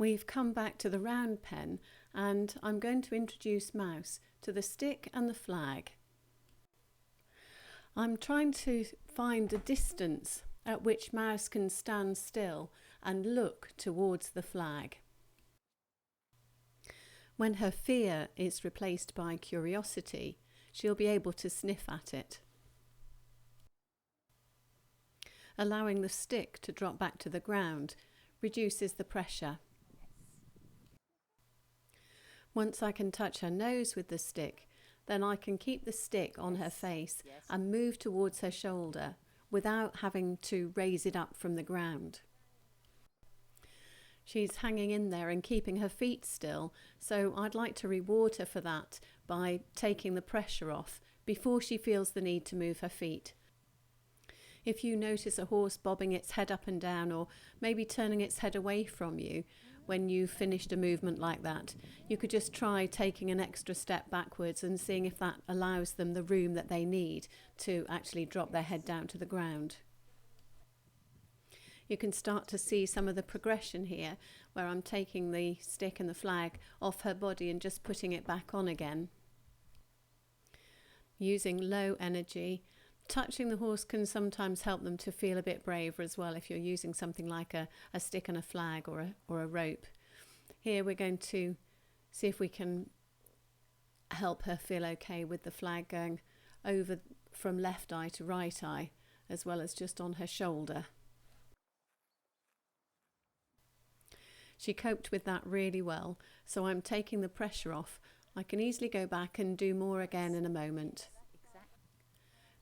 We've come back to the round pen and I'm going to introduce Mouse to the stick and the flag. I'm trying to find a distance at which Mouse can stand still and look towards the flag. When her fear is replaced by curiosity, she'll be able to sniff at it. Allowing the stick to drop back to the ground reduces the pressure. Once I can touch her nose with the stick, then I can keep the stick on her face and move towards her shoulder without having to raise it up from the ground. She's hanging in there and keeping her feet still, so I'd like to reward her for that by taking the pressure off before she feels the need to move her feet. If you notice a horse bobbing its head up and down or maybe turning its head away from you when you've finished a movement like that, you could just try taking an extra step backwards and seeing if that allows them the room that they need to actually drop their head down to the ground. You can start to see some of the progression here where I'm taking the stick and the flag off her body and just putting it back on again. Using low energy, touching the horse can sometimes help them to feel a bit braver as well if you're using something like a stick and a flag or a rope. Here we're going to see if we can help her feel okay with the flag going over from left eye to right eye as well as just on her shoulder. She coped with that really well, so I'm taking the pressure off. I can easily go back and do more again in a moment.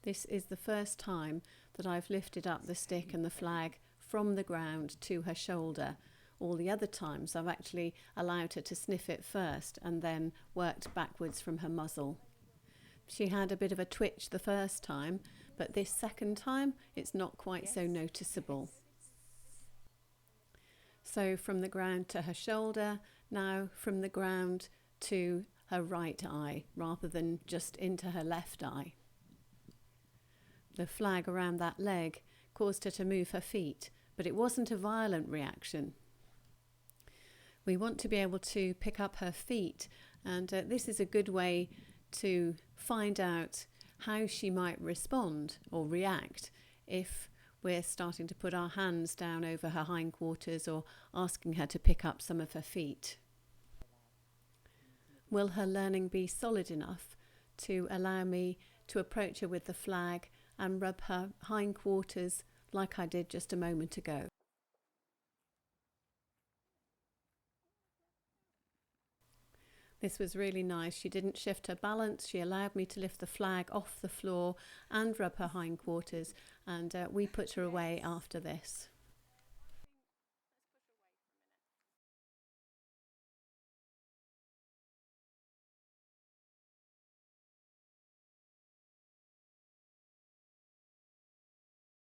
This is the first time that I've lifted up the stick and the flag from the ground to her shoulder. All the other times I've actually allowed her to sniff it first and then worked backwards from her muzzle. She had a bit of a twitch the first time, but this second time it's not quite so noticeable. So from the ground to her shoulder, now from the ground to her right eye rather than just into her left eye. The flag around that leg caused her to move her feet, but it wasn't a violent reaction. We want to be able to pick up her feet, and this is a good way to find out how she might respond or react if we're starting to put our hands down over her hindquarters or asking her to pick up some of her feet. Will her learning be solid enough to allow me to approach her with the flag and rub her hindquarters like I did just a moment ago? This was really nice. She didn't shift her balance. She allowed me to lift the flag off the floor and rub her hindquarters, and we put her away after this.